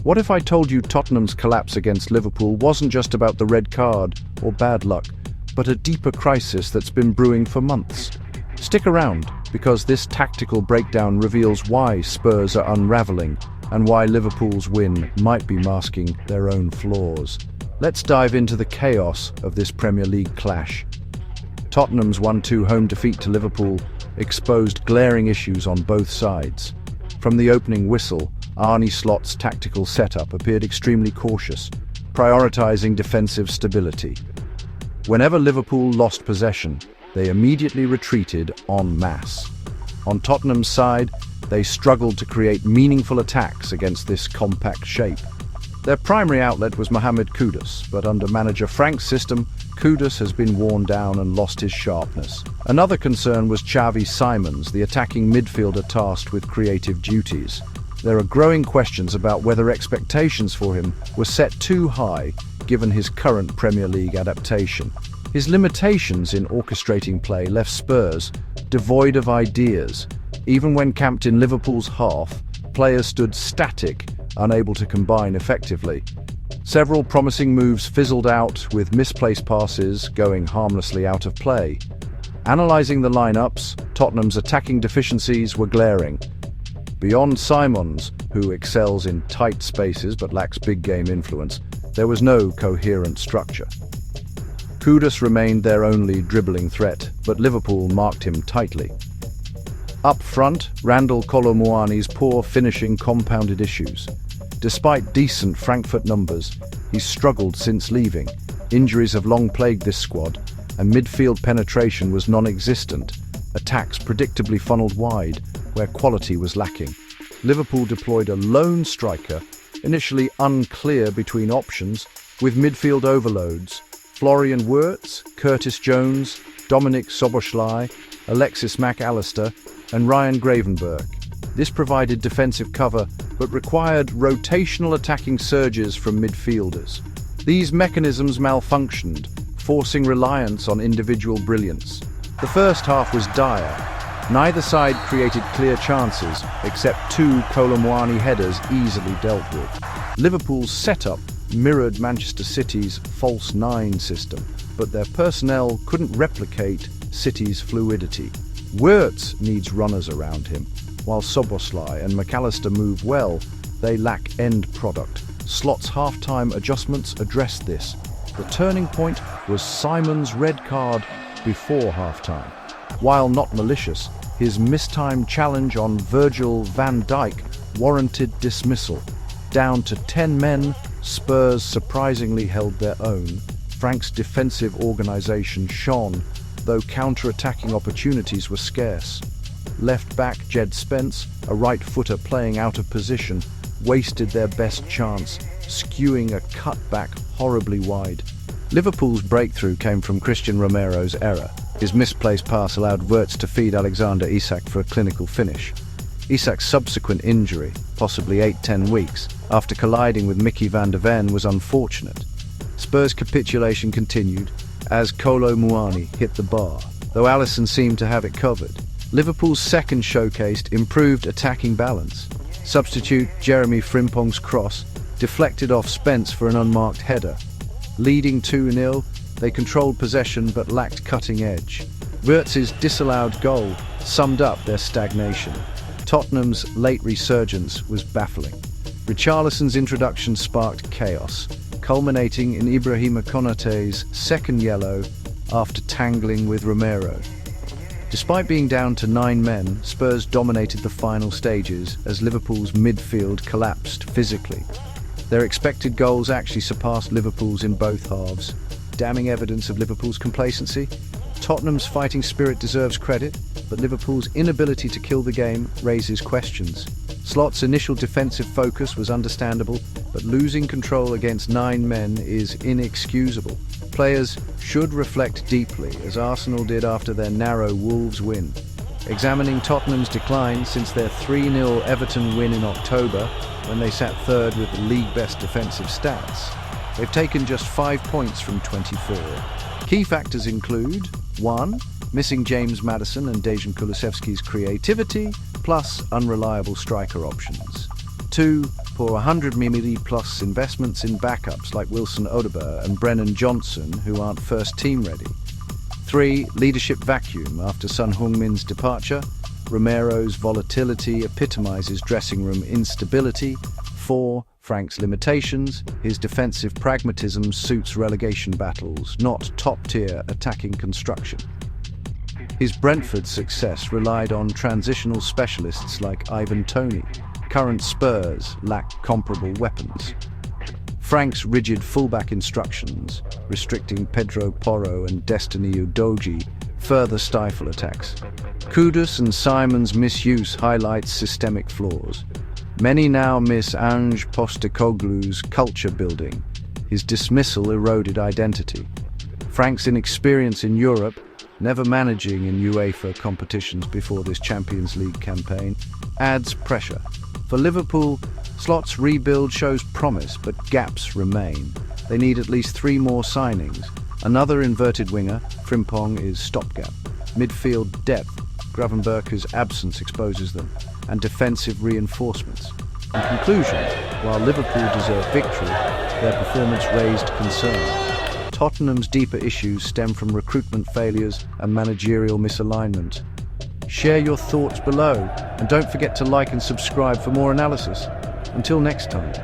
What if I told you Tottenham's collapse against Liverpool wasn't just about the red card or bad luck, but a deeper crisis that's been brewing for months? Stick around, because this tactical breakdown reveals why Spurs are unraveling and why Liverpool's win might be masking their own flaws. Let's dive into the chaos of this Premier League clash. Tottenham's 1-2 home defeat to Liverpool exposed glaring issues on both sides. From the opening whistle, Arne Slot's tactical setup appeared extremely cautious, prioritizing defensive stability. Whenever Liverpool lost possession, they immediately retreated en masse. On Tottenham's side, they struggled to create meaningful attacks against this compact shape. Their primary outlet was Mohamed Kudus, but under manager Frank's system, Kudus has been worn down and lost his sharpness. Another concern was Xavi Simons, the attacking midfielder tasked with creative duties. There are growing questions about whether expectations for him were set too high, given his current Premier League adaptation. His limitations in orchestrating play left Spurs devoid of ideas. Even when camped in Liverpool's half, players stood static, unable to combine effectively. Several promising moves fizzled out, with misplaced passes going harmlessly out of play. Analysing the lineups, Tottenham's attacking deficiencies were glaring. Beyond Simons, who excels in tight spaces but lacks big game influence, there was no coherent structure. Kudus remained their only dribbling threat, but Liverpool marked him tightly. Up front, Randal Kolo Muani's poor finishing compounded issues. Despite decent Frankfurt numbers, he's struggled since leaving. Injuries have long plagued this squad, and midfield penetration was non-existent. Attacks predictably funneled wide, where quality was lacking. Liverpool deployed a lone striker, initially unclear between options, with midfield overloads. Florian Wirtz, Curtis Jones, Dominic Szoboszlai, Alexis Mac Allister, and Ryan Gravenberch. This provided defensive cover, but required rotational attacking surges from midfielders. These mechanisms malfunctioned, forcing reliance on individual brilliance. The first half was dire. Neither side created clear chances, except two Kolo Muani headers easily dealt with. Liverpool's setup mirrored Manchester City's false nine system, but their personnel couldn't replicate City's fluidity. Wirtz needs runners around him. While Szoboszlai and McAllister move well, they lack end product. Slot's half-time adjustments addressed this. The turning point was Simons' red card before half-time. While not malicious, his mistimed challenge on Virgil van Dijk warranted dismissal. Down to 10 men, Spurs surprisingly held their own. Frank's defensive organisation shone, though counter-attacking opportunities were scarce. Left-back Jed Spence, a right-footer playing out of position, wasted their best chance, skewing a cutback horribly wide. Liverpool's breakthrough came from Cristian Romero's error. His misplaced pass allowed Wirtz to feed Alexander Isak for a clinical finish. Isak's subsequent injury, possibly 8-10 weeks, after colliding with Mickey van der Ven, was unfortunate. Spurs' capitulation continued as Kolo Muani hit the bar, though Alisson seemed to have it covered. Liverpool's second showcased improved attacking balance. Substitute Jeremy Frimpong's cross deflected off Spence for an unmarked header. Leading 2-0, they controlled possession but lacked cutting edge. Wirtz's disallowed goal summed up their stagnation. Tottenham's late resurgence was baffling. Richarlison's introduction sparked chaos, culminating in Ibrahima Konaté's second yellow after tangling with Romero. Despite being down to 9 men, Spurs dominated the final stages as Liverpool's midfield collapsed physically. Their expected goals actually surpassed Liverpool's in both halves. Damning evidence of Liverpool's complacency. Tottenham's fighting spirit deserves credit, but Liverpool's inability to kill the game raises questions. Slot's initial defensive focus was understandable, but losing control against 9 men is inexcusable. Players should reflect deeply, as Arsenal did after their narrow Wolves win. Examining Tottenham's decline since their 3-0 Everton win in October, when they sat third with the league-best defensive stats, they've taken just 5 points from 24. Key factors include 1. Missing James Maddison and Dejan Kulusevski's creativity, plus unreliable striker options. 2. Hotspur 100 million plus investments in backups like Wilson Odobert and Brennan Johnson, who aren't first team ready. 3. Leadership vacuum after Son Heung-min's departure. Romero's volatility epitomizes dressing room instability. 4. Frank's limitations. His defensive pragmatism suits relegation battles, not top-tier attacking construction. His Brentford success relied on transitional specialists like Ivan Toney. Current Spurs lack comparable weapons. Frank's rigid fullback instructions, restricting Pedro Porro and Destiny Udogie, further stifle attacks. Kudus and Simons' misuse highlights systemic flaws. Many now miss Ange Postecoglou's culture building. His dismissal eroded identity. Frank's inexperience in Europe, never managing in UEFA competitions before this Champions League campaign, adds pressure. For Liverpool, Slot's rebuild shows promise, but gaps remain. They need at least 3 more signings. Another inverted winger, Frimpong, is stopgap. Midfield depth, Gravenberch's absence exposes them, and defensive reinforcements. In conclusion, while Liverpool deserve victory, their performance raised concern. Tottenham's deeper issues stem from recruitment failures and managerial misalignment. Share your thoughts below, and don't forget to like and subscribe for more analysis. Until next time.